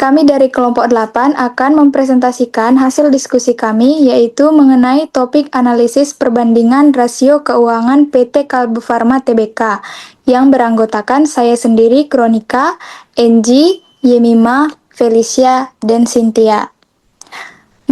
Kami dari kelompok 8 akan mempresentasikan hasil diskusi kami, yaitu mengenai topik analisis perbandingan rasio keuangan PT Kalbe Farma Tbk, yang beranggotakan saya sendiri, Kronika, Enji, Yemima, Felicia, dan Cynthia.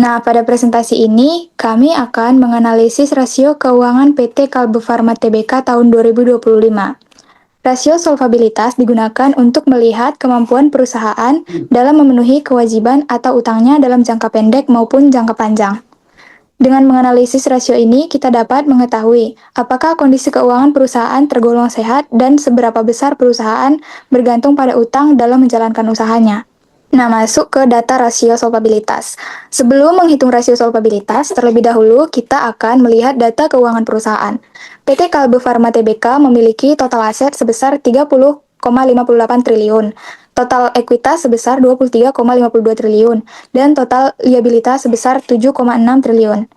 Nah, pada presentasi ini, kami akan menganalisis rasio keuangan PT Kalbe Farma Tbk tahun 2025. Rasio solvabilitas digunakan untuk melihat kemampuan perusahaan dalam memenuhi kewajiban atau utangnya dalam jangka pendek maupun jangka panjang. Dengan menganalisis rasio ini, kita dapat mengetahui apakah kondisi keuangan perusahaan tergolong sehat dan seberapa besar perusahaan bergantung pada utang dalam menjalankan usahanya. Nah, masuk ke data rasio solvabilitas. Sebelum menghitung rasio solvabilitas, terlebih dahulu kita akan melihat data keuangan perusahaan. PT Kalbe Farma Tbk memiliki total aset sebesar 30,58 triliun, total ekuitas sebesar 23,52 triliun, dan total liabilitas sebesar 7,6 triliun.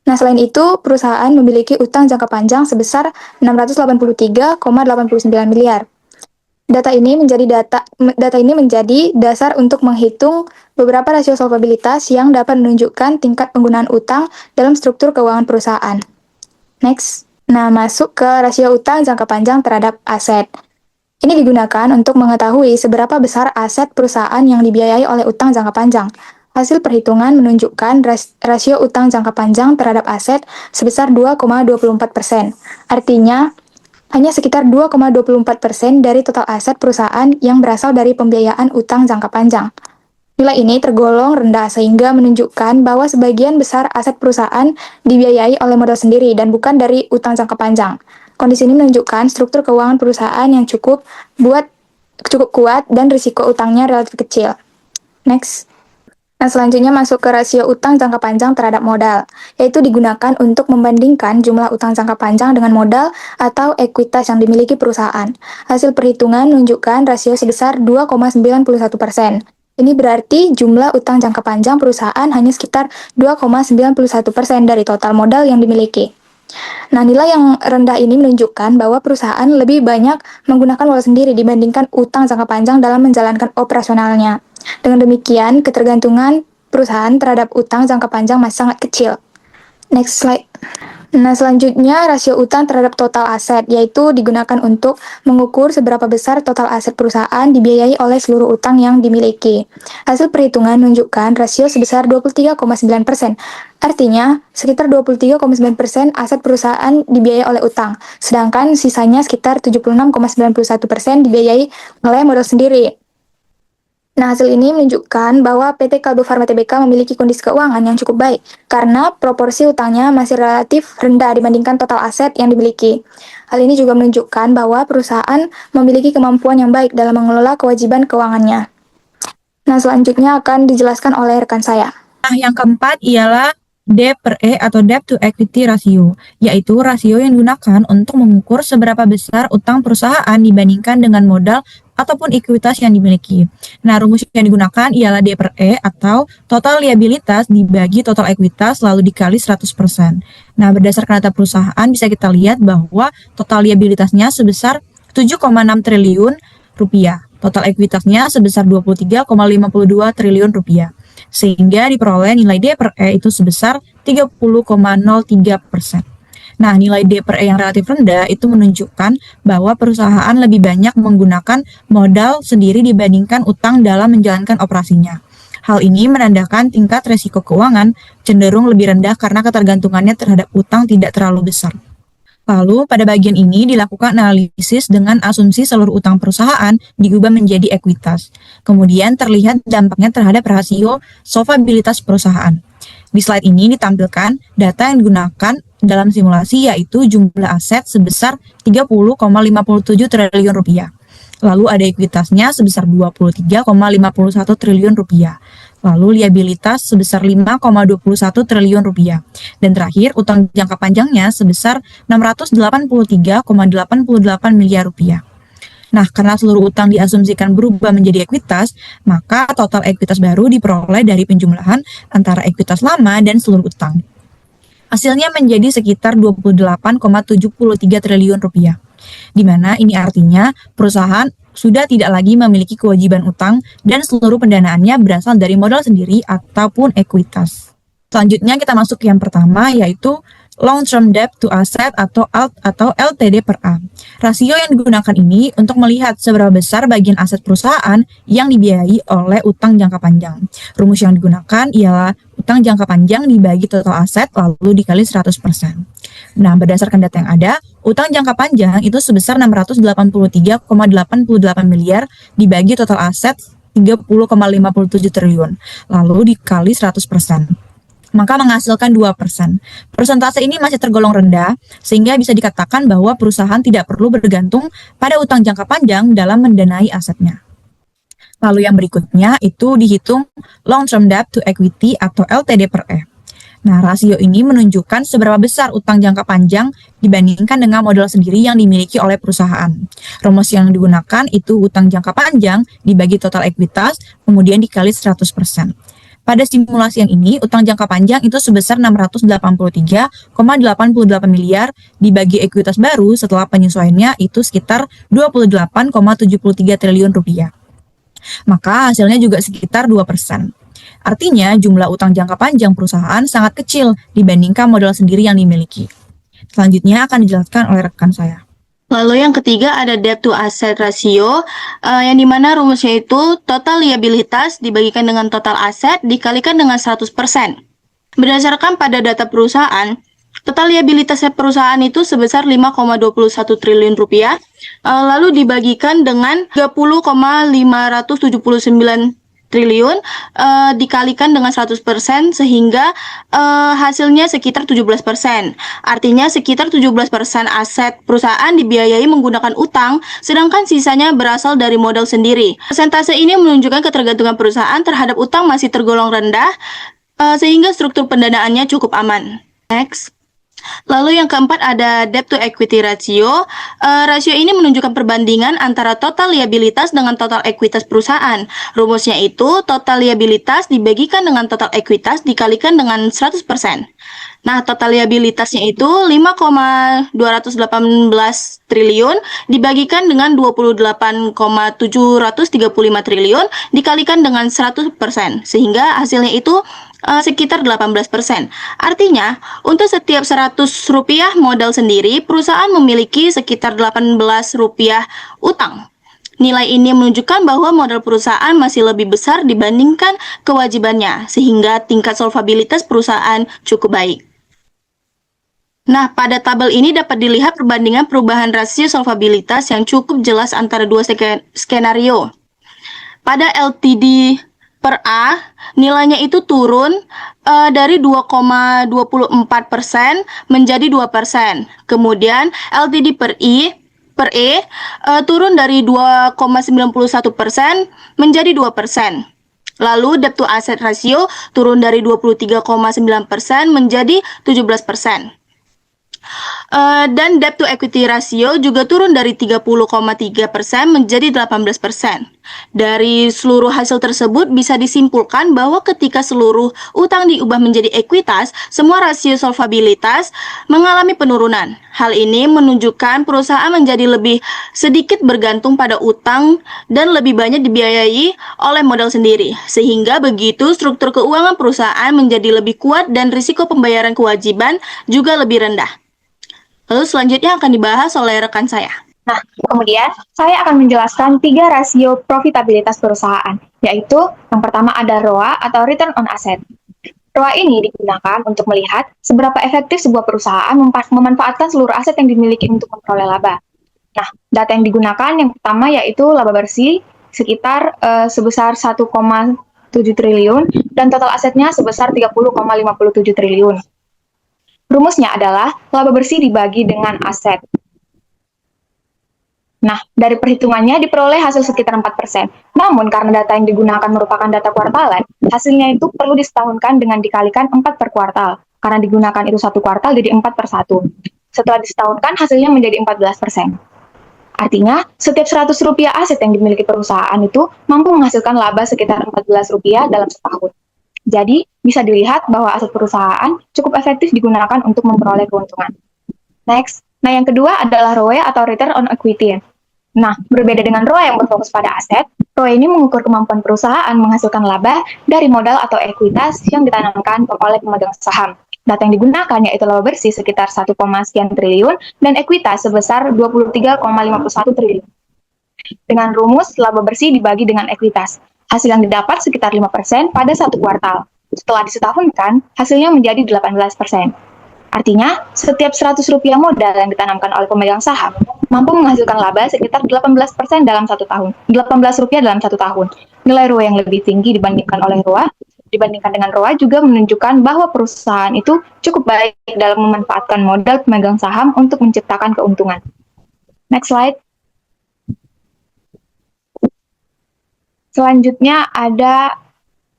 Nah, selain itu, perusahaan memiliki utang jangka panjang sebesar 683,89 miliar. Data ini menjadi dasar untuk menghitung beberapa rasio solvabilitas yang dapat menunjukkan tingkat penggunaan utang dalam struktur keuangan perusahaan. Next. Nah, masuk ke rasio utang jangka panjang terhadap aset. Ini digunakan untuk mengetahui seberapa besar aset perusahaan yang dibiayai oleh utang jangka panjang. Hasil perhitungan menunjukkan rasio utang jangka panjang terhadap aset sebesar 2,24%. Artinya, hanya sekitar 2,24% dari total aset perusahaan yang berasal dari pembiayaan utang jangka panjang. Nilai ini tergolong rendah sehingga menunjukkan bahwa sebagian besar aset perusahaan dibiayai oleh modal sendiri dan bukan dari utang jangka panjang. Kondisi ini menunjukkan struktur keuangan perusahaan yang cukup kuat dan risiko utangnya relatif kecil. Next. Nah, selanjutnya masuk ke rasio utang jangka panjang terhadap modal, yaitu digunakan untuk membandingkan jumlah utang jangka panjang dengan modal atau ekuitas yang dimiliki perusahaan. Hasil perhitungan menunjukkan rasio sebesar 2,91%. Ini berarti jumlah utang jangka panjang perusahaan hanya sekitar 2,91% dari total modal yang dimiliki. Nah, nilai yang rendah ini menunjukkan bahwa perusahaan lebih banyak menggunakan modal sendiri dibandingkan utang jangka panjang dalam menjalankan operasionalnya. Dengan demikian, ketergantungan perusahaan terhadap utang jangka panjang masih sangat kecil. Next slide. Nah, selanjutnya rasio utang terhadap total aset, yaitu digunakan untuk mengukur seberapa besar total aset perusahaan dibiayai oleh seluruh utang yang dimiliki. Hasil perhitungan menunjukkan rasio sebesar 23,9%. Artinya, sekitar 23,9% aset perusahaan dibiayai oleh utang, sedangkan sisanya sekitar 76,91% dibiayai oleh modal sendiri. Nah, hasil ini menunjukkan bahwa PT Kalbe Farma Tbk memiliki kondisi keuangan yang cukup baik karena proporsi utangnya masih relatif rendah dibandingkan total aset yang dimiliki. Hal ini juga menunjukkan bahwa perusahaan memiliki kemampuan yang baik dalam mengelola kewajiban keuangannya. Nah, selanjutnya akan dijelaskan oleh rekan saya. Nah, yang keempat ialah D/E atau Debt to Equity Ratio, yaitu rasio yang digunakan untuk mengukur seberapa besar utang perusahaan dibandingkan dengan modal ataupun ekuitas yang dimiliki. Nah, rumus yang digunakan ialah D/E atau total liabilitas dibagi total ekuitas lalu dikali 100%. Nah, berdasarkan data perusahaan bisa kita lihat bahwa total liabilitasnya sebesar 7,6 triliun rupiah. Total ekuitasnya sebesar 23,52 triliun rupiah. Sehingga diperoleh nilai D/E itu sebesar 30,03%. Nah, nilai D/E yang relatif rendah itu menunjukkan bahwa perusahaan lebih banyak menggunakan modal sendiri dibandingkan utang dalam menjalankan operasinya. Hal ini menandakan tingkat resiko keuangan cenderung lebih rendah karena ketergantungannya terhadap utang tidak terlalu besar. Lalu, pada bagian ini dilakukan analisis dengan asumsi seluruh utang perusahaan diubah menjadi ekuitas. Kemudian terlihat dampaknya terhadap rasio solvabilitas perusahaan. Di slide ini ditampilkan data yang digunakan dalam simulasi yaitu jumlah aset sebesar 30,57 triliun rupiah. Lalu ada ekuitasnya sebesar 23,51 triliun rupiah. Lalu liabilitas sebesar 5,21 triliun rupiah. Dan terakhir, utang jangka panjangnya sebesar 683,88 miliar rupiah. Nah, karena seluruh utang diasumsikan berubah menjadi ekuitas, maka total ekuitas baru diperoleh dari penjumlahan antara ekuitas lama dan seluruh utang. Hasilnya menjadi sekitar 28,73 triliun rupiah. di mana ini artinya perusahaan sudah tidak lagi memiliki kewajiban utang dan seluruh pendanaannya berasal dari modal sendiri ataupun ekuitas. Selanjutnya kita masuk yang pertama, yaitu long term debt to asset atau LTD per A. Rasio yang digunakan ini untuk melihat seberapa besar bagian aset perusahaan yang dibiayai oleh utang jangka panjang. Rumus yang digunakan ialah utang jangka panjang dibagi total aset lalu dikali 100%. Nah, berdasarkan data yang ada, utang jangka panjang itu sebesar 683,88 miliar dibagi total aset 30,57 triliun, lalu dikali 100%. Maka menghasilkan 2%. Persentase ini masih tergolong rendah, sehingga bisa dikatakan bahwa perusahaan tidak perlu bergantung pada utang jangka panjang dalam mendanai asetnya. Lalu yang berikutnya itu dihitung long term debt to equity atau LTD per E. Nah, rasio ini menunjukkan seberapa besar utang jangka panjang dibandingkan dengan modal sendiri yang dimiliki oleh perusahaan. Rumus yang digunakan itu utang jangka panjang dibagi total ekuitas, kemudian dikali 100%. Pada simulasi yang ini, utang jangka panjang itu sebesar 683,88 miliar dibagi ekuitas baru setelah penyesuaiannya itu sekitar 28,73 triliun rupiah. Maka hasilnya juga sekitar 2%. Artinya jumlah utang jangka panjang perusahaan sangat kecil dibandingkan modal sendiri yang dimiliki. Selanjutnya akan dijelaskan oleh rekan saya. Lalu yang ketiga ada debt to asset ratio, yang dimana rumusnya itu total liabilitas dibagikan dengan total aset dikalikan dengan 100%. Berdasarkan pada data perusahaan, total liabilitas perusahaan itu sebesar 5,21 triliun rupiah, lalu dibagikan dengan 30,579 triliun dikalikan dengan 100% sehingga hasilnya sekitar 17%. Artinya sekitar 17% aset perusahaan dibiayai menggunakan utang, sedangkan sisanya berasal dari modal sendiri. Persentase ini menunjukkan ketergantungan perusahaan terhadap utang masih tergolong rendah, sehingga struktur pendanaannya cukup aman. Next. Lalu yang keempat ada debt to equity ratio. Rasio ini menunjukkan perbandingan antara total liabilitas dengan total ekuitas perusahaan. Rumusnya itu total liabilitas dibagikan dengan total ekuitas dikalikan dengan 100%. Nah, total liabilitasnya itu 5,218 triliun dibagikan dengan 28,735 triliun dikalikan dengan 100%, sehingga hasilnya itu sekitar 18%. Artinya, untuk setiap 100 rupiah modal sendiri, perusahaan memiliki sekitar 18 rupiah utang. Nilai ini menunjukkan bahwa modal perusahaan masih lebih besar dibandingkan kewajibannya, sehingga tingkat solvabilitas perusahaan cukup baik. Nah, pada tabel ini dapat dilihat perbandingan perubahan rasio solvabilitas yang cukup jelas antara dua skenario. Pada LTD per A, nilainya itu turun dari 2,24% menjadi 2%. Kemudian LTD per E turun dari 2,91% menjadi 2%. Lalu debt to asset ratio turun dari 23,9% menjadi 17%. Dan debt to equity ratio juga turun dari 30,3% menjadi 18%. Dari seluruh hasil tersebut bisa disimpulkan bahwa ketika seluruh utang diubah menjadi ekuitas, semua rasio solvabilitas mengalami penurunan. Hal ini menunjukkan perusahaan menjadi lebih sedikit bergantung pada utang dan lebih banyak dibiayai oleh modal sendiri. Sehingga begitu struktur keuangan perusahaan menjadi lebih kuat dan risiko pembayaran kewajiban juga lebih rendah. Lalu selanjutnya akan dibahas oleh rekan saya. Nah, kemudian saya akan menjelaskan 3 rasio profitabilitas perusahaan, yaitu yang pertama ada ROA atau Return on Asset. ROA ini digunakan untuk melihat seberapa efektif sebuah perusahaan memanfaatkan seluruh aset yang dimiliki untuk memperoleh laba. Nah, data yang digunakan yang pertama yaitu laba bersih sekitar sebesar 1,7 triliun dan total asetnya sebesar 30,57 triliun. Rumusnya adalah laba bersih dibagi dengan aset. Nah, dari perhitungannya diperoleh hasil sekitar 4%. Namun, karena data yang digunakan merupakan data kuartalan, hasilnya itu perlu disetahunkan dengan dikalikan 4 per kuartal. Karena digunakan itu 1 kuartal, jadi 4 per 1. Setelah disetahunkan, hasilnya menjadi 14%. Artinya, setiap 100 rupiah aset yang dimiliki perusahaan itu mampu menghasilkan laba sekitar 14 rupiah dalam setahun. Jadi, bisa dilihat bahwa aset perusahaan cukup efektif digunakan untuk memperoleh keuntungan. Next. Nah, yang kedua adalah ROE atau Return on Equity. Nah, berbeda dengan ROE yang berfokus pada aset, ROE ini mengukur kemampuan perusahaan menghasilkan laba dari modal atau ekuitas yang ditanamkan oleh pemegang saham. Data yang digunakan yaitu laba bersih sekitar 1, sekian triliun dan ekuitas sebesar 23,51 triliun. Dengan rumus laba bersih dibagi dengan ekuitas. Hasil yang didapat sekitar 5% pada satu kuartal. Setelah disetahunkan, hasilnya menjadi 18%. Artinya, setiap Rp100 modal yang ditanamkan oleh pemegang saham mampu menghasilkan laba sekitar 18% dalam satu tahun. Rp18 dalam satu tahun. Nilai ROE yang lebih tinggi dibandingkan dengan ROA juga menunjukkan bahwa perusahaan itu cukup baik dalam memanfaatkan modal pemegang saham untuk menciptakan keuntungan. Next slide. Selanjutnya ada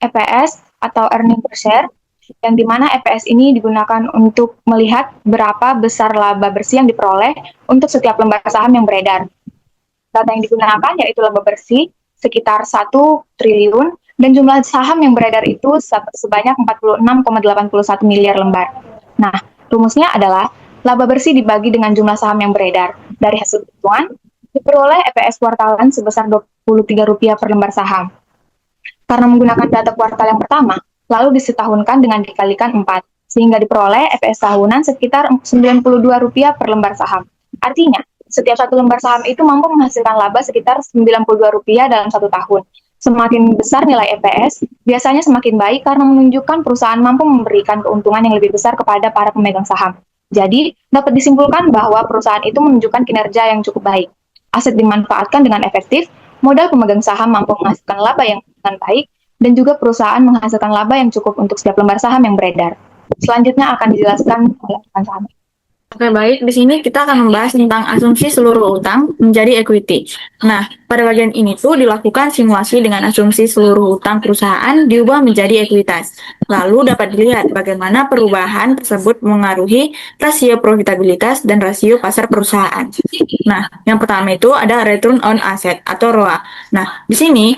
EPS atau earning per share, yang dimana EPS ini digunakan untuk melihat berapa besar laba bersih yang diperoleh untuk setiap lembar saham yang beredar. Data yang digunakan yaitu laba bersih sekitar 1 triliun dan jumlah saham yang beredar itu sebanyak 46,81 miliar lembar. Nah, rumusnya adalah laba bersih dibagi dengan jumlah saham yang beredar. Dari hasil hitungan, diperoleh EPS kuartalan sebesar Rp23 per lembar saham. Karena menggunakan data kuartal yang pertama, lalu disetahunkan dengan dikalikan 4, sehingga diperoleh EPS tahunan sekitar Rp92 per lembar saham. Artinya, setiap satu lembar saham itu mampu menghasilkan laba sekitar Rp92 dalam satu tahun. Semakin besar nilai EPS, biasanya semakin baik karena menunjukkan perusahaan mampu memberikan keuntungan yang lebih besar kepada para pemegang saham. Jadi, dapat disimpulkan bahwa perusahaan itu menunjukkan kinerja yang cukup baik. Aset dimanfaatkan dengan efektif, modal pemegang saham mampu menghasilkan laba yang dengan baik, dan juga perusahaan menghasilkan laba yang cukup untuk setiap lembar saham yang beredar. Selanjutnya akan dijelaskan oleh rekan saham. Oke, baik. Di sini kita akan membahas tentang asumsi seluruh utang menjadi equity. Nah, pada bagian ini tuh dilakukan simulasi dengan asumsi seluruh utang perusahaan diubah menjadi ekuitas. Lalu dapat dilihat bagaimana perubahan tersebut mengaruhi rasio profitabilitas dan rasio pasar perusahaan. Nah, yang pertama itu ada return on asset atau ROA. Nah, di sini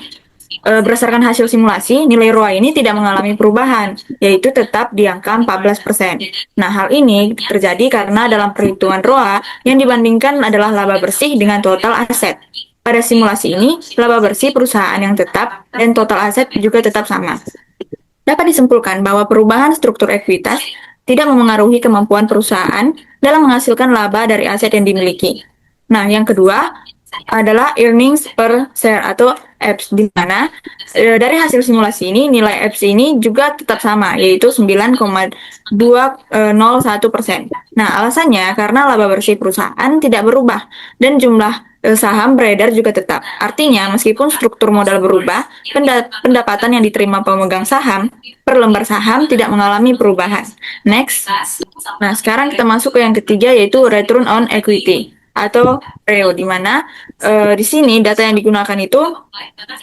berdasarkan hasil simulasi, nilai ROA ini tidak mengalami perubahan, yaitu tetap di angka 14%. Nah, hal ini terjadi karena dalam perhitungan ROA yang dibandingkan adalah laba bersih dengan total aset. Pada simulasi ini, laba bersih perusahaan yang tetap dan total aset juga tetap sama. Dapat disimpulkan bahwa perubahan struktur ekuitas tidak memengaruhi kemampuan perusahaan dalam menghasilkan laba dari aset yang dimiliki. Nah, yang kedua adalah earnings per share atau EPS, di mana dari hasil simulasi ini nilai EPS ini juga tetap sama, yaitu 9,201%. Nah, alasannya karena laba bersih perusahaan tidak berubah dan jumlah saham beredar juga tetap. Artinya, meskipun struktur modal berubah, pendapatan yang diterima pemegang saham per lembar saham tidak mengalami perubahan. Next. Nah, sekarang kita masuk ke yang ketiga, yaitu return on equity atau REO, di mana di sini data yang digunakan itu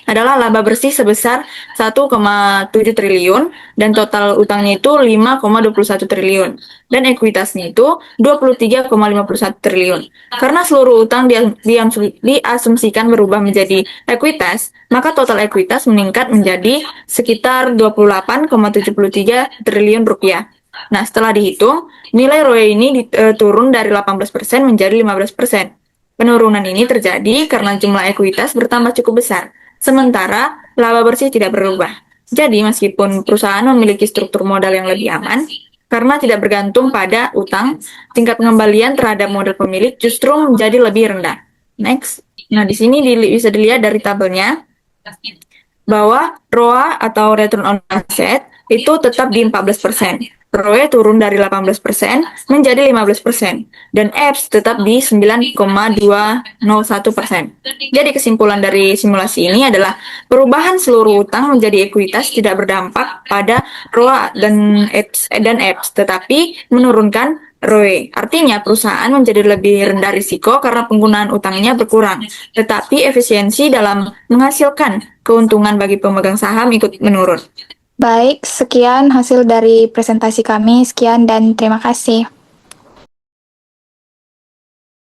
adalah laba bersih sebesar 1,7 triliun dan total utangnya itu 5,21 triliun dan ekuitasnya itu 23,51 triliun. Karena seluruh utang diasumsikan berubah menjadi ekuitas, maka total ekuitas meningkat menjadi sekitar 28,73 triliun rupiah. Nah, setelah dihitung, nilai ROE ini turun dari 18% menjadi 15%. Penurunan ini terjadi karena jumlah ekuitas bertambah cukup besar, sementara laba bersih tidak berubah. Jadi, meskipun perusahaan memiliki struktur modal yang lebih aman, karena tidak bergantung pada utang, tingkat pengembalian terhadap modal pemilik justru menjadi lebih rendah. Next. Nah, di sini bisa dilihat dari tabelnya bahwa ROA atau Return on Asset itu tetap di 14%. ROE turun dari 18% menjadi 15%, dan EPS tetap di 9,201%. Jadi kesimpulan dari simulasi ini adalah perubahan seluruh utang menjadi ekuitas tidak berdampak pada ROA dan EPS, tetapi menurunkan ROE. Artinya perusahaan menjadi lebih rendah risiko karena penggunaan utangnya berkurang, tetapi efisiensi dalam menghasilkan keuntungan bagi pemegang saham ikut menurun. Baik, sekian hasil dari presentasi kami. Sekian dan terima kasih.